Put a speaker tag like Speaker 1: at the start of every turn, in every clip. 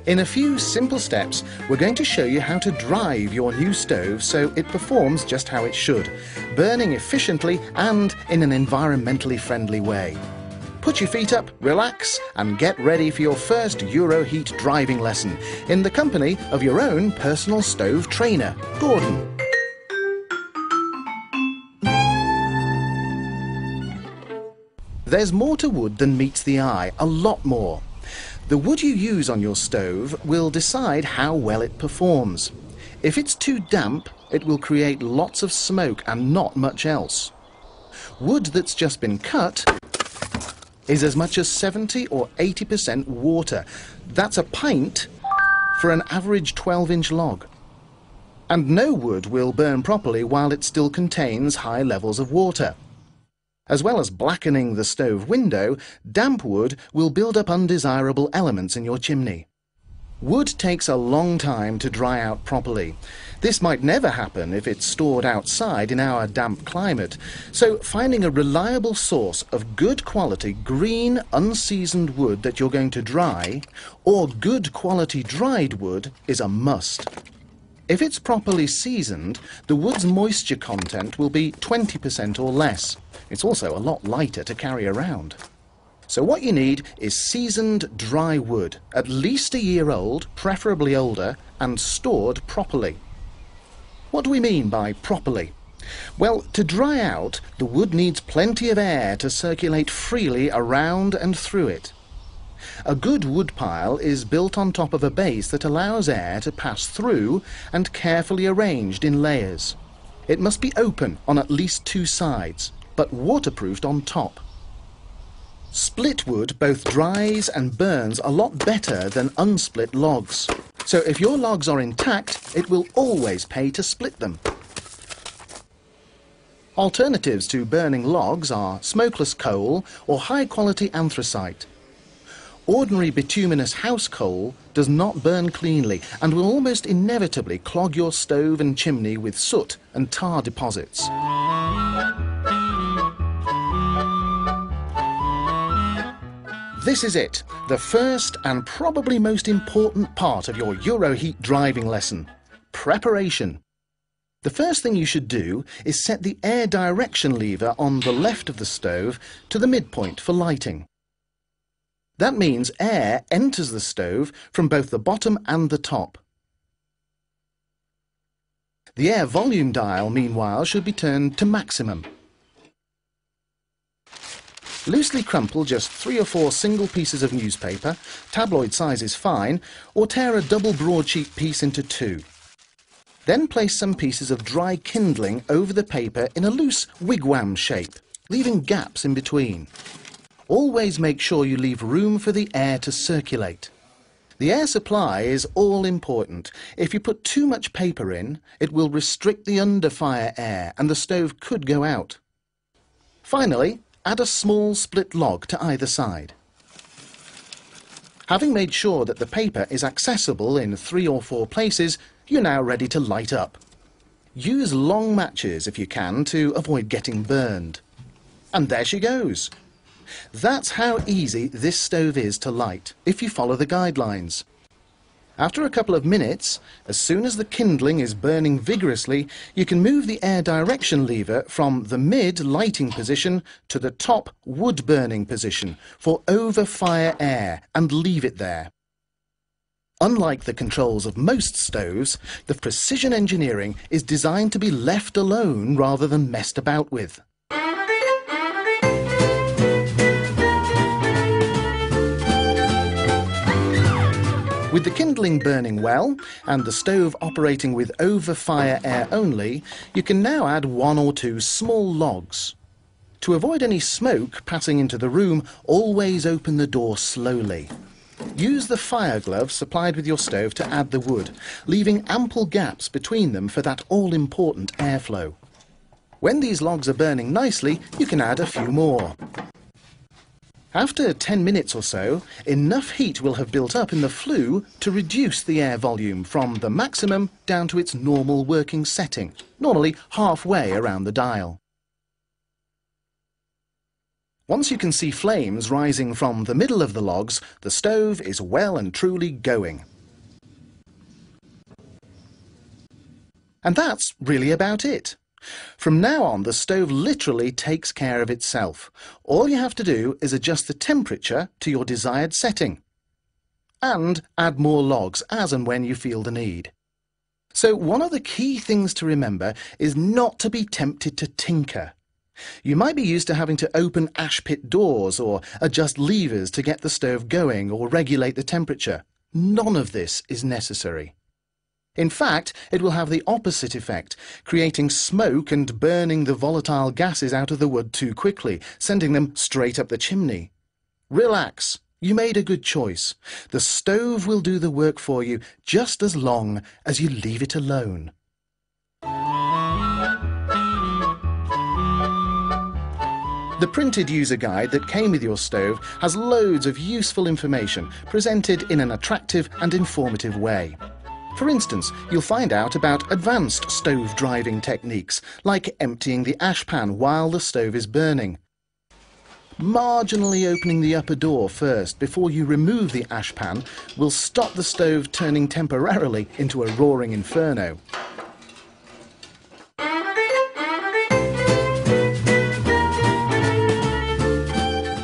Speaker 1: In a few simple steps, we're going to show you how to drive your new stove so it performs just how it should, burning efficiently and in an environmentally friendly way. Put your feet up, relax, and get ready for your first Euroheat driving lesson in the company of your own personal stove trainer, Gordon. There's more to wood than meets the eye, a lot more. The wood you use on your stove will decide how well it performs. If it's too damp, it will create lots of smoke and not much else. Wood that's just been cut is as much as 70 or 80% water. That's a pint for an average 12-inch log. And no wood will burn properly while it still contains high levels of water. As well as blackening the stove window, damp wood will build up undesirable elements in your chimney. Wood takes a long time to dry out properly. This might never happen if it's stored outside in our damp climate, so finding a reliable source of good quality green, unseasoned wood that you're going to dry, or good quality dried wood, is a must. If it's properly seasoned, the wood's moisture content will be 20% or less. It's also a lot lighter to carry around. So what you need is seasoned dry wood, at least a year old, preferably older, and stored properly. What do we mean by properly? Well, to dry out, the wood needs plenty of air to circulate freely around and through it. A good wood pile is built on top of a base that allows air to pass through and carefully arranged in layers. It must be open on at least two sides, but waterproofed on top. Split wood both dries and burns a lot better than unsplit logs. So if your logs are intact, it will always pay to split them. Alternatives to burning logs are smokeless coal or high-quality anthracite. Ordinary bituminous house coal does not burn cleanly and will almost inevitably clog your stove and chimney with soot and tar deposits. This is it, the first and probably most important part of your Euroheat driving lesson: preparation. The first thing you should do is set the air direction lever on the left of the stove to the midpoint for lighting. That means air enters the stove from both the bottom and the top. The air volume dial, meanwhile, should be turned to maximum. Loosely crumple just 3 or 4 single pieces of newspaper, tabloid size is fine, or tear a double broadsheet piece into 2. Then place some pieces of dry kindling over the paper in a loose wigwam shape, leaving gaps in between. Always make sure you leave room for the air to circulate. The air supply is all important. If you put too much paper in, it will restrict the under-fire air and the stove could go out. Finally, add a small split log to either side. Having made sure that the paper is accessible in 3 or 4 places, you're now ready to light up. Use long matches if you can to avoid getting burned. And there she goes. That's how easy this stove is to light, if you follow the guidelines. After a couple of minutes, as soon as the kindling is burning vigorously, you can move the air direction lever from the mid-lighting position to the top wood-burning position for over-fire air and leave it there. Unlike the controls of most stoves, the precision engineering is designed to be left alone rather than messed about with. With the kindling burning well and the stove operating with over-fire air only, you can now add 1 or 2 small logs. To avoid any smoke passing into the room, always open the door slowly. Use the fire glove supplied with your stove to add the wood, leaving ample gaps between them for that all-important airflow. When these logs are burning nicely, you can add a few more. After 10 minutes or so, enough heat will have built up in the flue to reduce the air volume from the maximum down to its normal working setting, normally halfway around the dial. Once you can see flames rising from the middle of the logs, the stove is well and truly going. And that's really about it. From now on, the stove literally takes care of itself. All you have to do is adjust the temperature to your desired setting. And add more logs as and when you feel the need. So one of the key things to remember is not to be tempted to tinker. You might be used to having to open ash pit doors or adjust levers to get the stove going or regulate the temperature. None of this is necessary. In fact, it will have the opposite effect, creating smoke and burning the volatile gases out of the wood too quickly, sending them straight up the chimney. Relax. You made a good choice. The stove will do the work for you just as long as you leave it alone. The printed user guide that came with your stove has loads of useful information presented in an attractive and informative way. For instance, you'll find out about advanced stove driving techniques, like emptying the ash pan while the stove is burning. Marginally opening the upper door first before you remove the ash pan will stop the stove turning temporarily into a roaring inferno.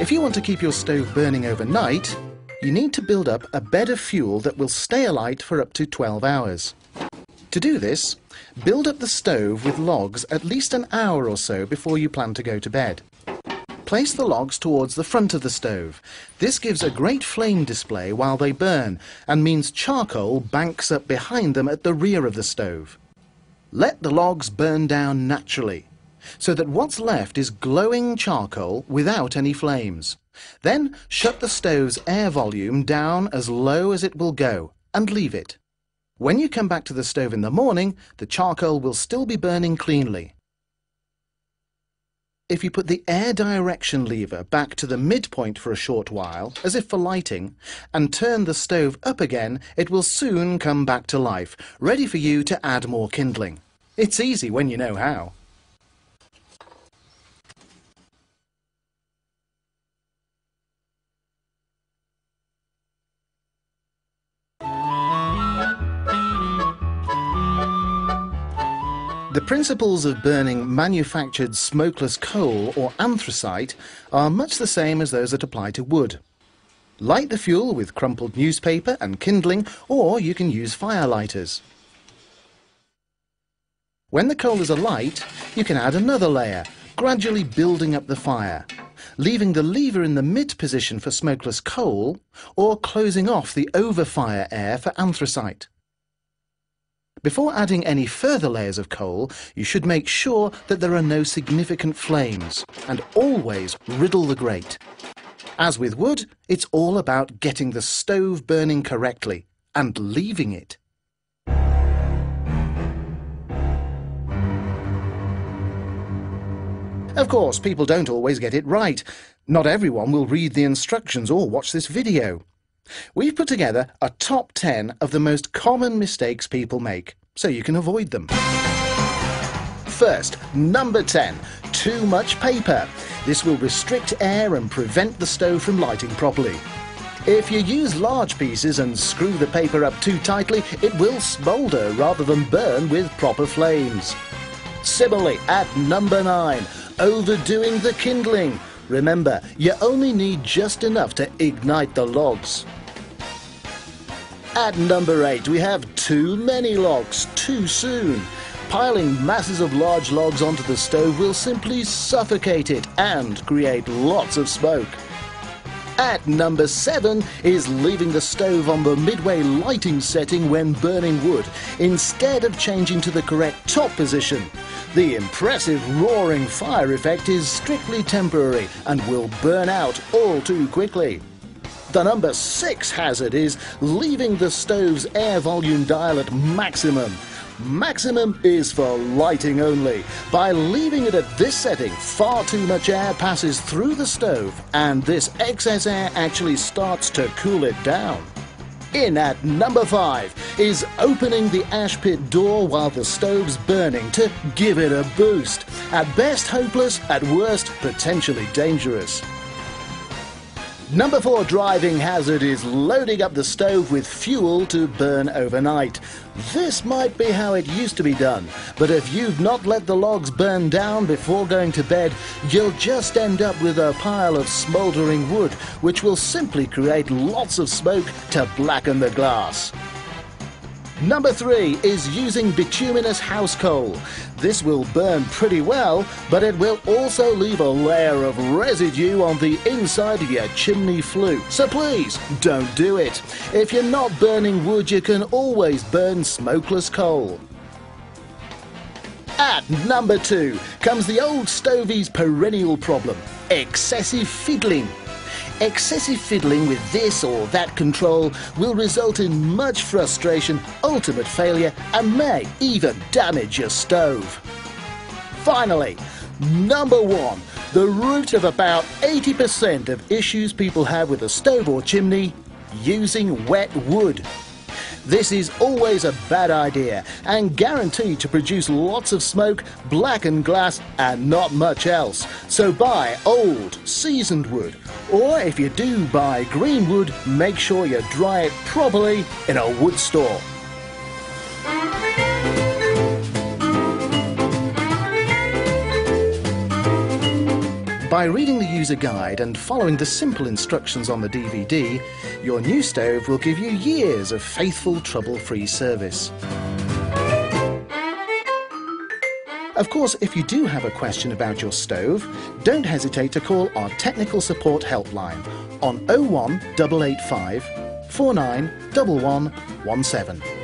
Speaker 1: If you want to keep your stove burning overnight, you need to build up a bed of fuel that will stay alight for up to 12 hours. To do this, build up the stove with logs at least an hour or so before you plan to go to bed. Place the logs towards the front of the stove. This gives a great flame display while they burn and means charcoal banks up behind them at the rear of the stove. Let the logs burn down naturally, so that what's left is glowing charcoal without any flames. Then shut the stove's air volume down as low as it will go and leave it. When you come back to the stove in the morning, the charcoal will still be burning cleanly. If you put the air direction lever back to the midpoint for a short while, as if for lighting, and turn the stove up again, it will soon come back to life, ready for you to add more kindling. It's easy when you know how. The principles of burning manufactured smokeless coal or anthracite are much the same as those that apply to wood. Light the fuel with crumpled newspaper and kindling, or you can use firelighters. When the coal is alight, you can add another layer, gradually building up the fire, leaving the lever in the mid position for smokeless coal, or closing off the overfire air for anthracite. Before adding any further layers of coal, you should make sure that there are no significant flames, and always riddle the grate. As with wood, it's all about getting the stove burning correctly and leaving it. Of course, people don't always get it right. Not everyone will read the instructions or watch this video. We've put together a top 10 of the most common mistakes people make, so you can avoid them. First, number 10, too much paper. This will restrict air and prevent the stove from lighting properly. If you use large pieces and screw the paper up too tightly, it will smoulder rather than burn with proper flames. Similarly, at number 9, overdoing the kindling. Remember, you only need just enough to ignite the logs. At number 8, we have too many logs too soon. Piling masses of large logs onto the stove will simply suffocate it and create lots of smoke. At number 7 is leaving the stove on the midway lighting setting when burning wood, instead of changing to the correct top position. The impressive roaring fire effect is strictly temporary and will burn out all too quickly. The number 6 hazard is leaving the stove's air volume dial at maximum. Maximum is for lighting only. By leaving it at this setting, far too much air passes through the stove, and this excess air actually starts to cool it down. In at number 5 is opening the ash pit door while the stove's burning to give it a boost. At best hopeless, at worst potentially dangerous. Number 4 driving hazard is loading up the stove with fuel to burn overnight. This might be how it used to be done, but if you've not let the logs burn down before going to bed, you'll just end up with a pile of smouldering wood, which will simply create lots of smoke to blacken the glass. Number 3 is using bituminous house coal. This will burn pretty well, but it will also leave a layer of residue on the inside of your chimney flue. So please, don't do it. If you're not burning wood, you can always burn smokeless coal. At number 2 comes the old stovey's perennial problem: excessive fiddling. Excessive fiddling with this or that control will result in much frustration, ultimate failure, and may even damage your stove. Finally, number 1, the root of about 80% of issues people have with a stove or chimney: using wet wood. This is always a bad idea and guaranteed to produce lots of smoke, blackened glass and not much else. So buy old, seasoned wood, or if you do buy green wood, make sure you dry it properly in a wood store. By reading the user guide and following the simple instructions on the DVD, your new stove will give you years of faithful, trouble-free service. Of course, if you do have a question about your stove, don't hesitate to call our technical support helpline on 01885 491117.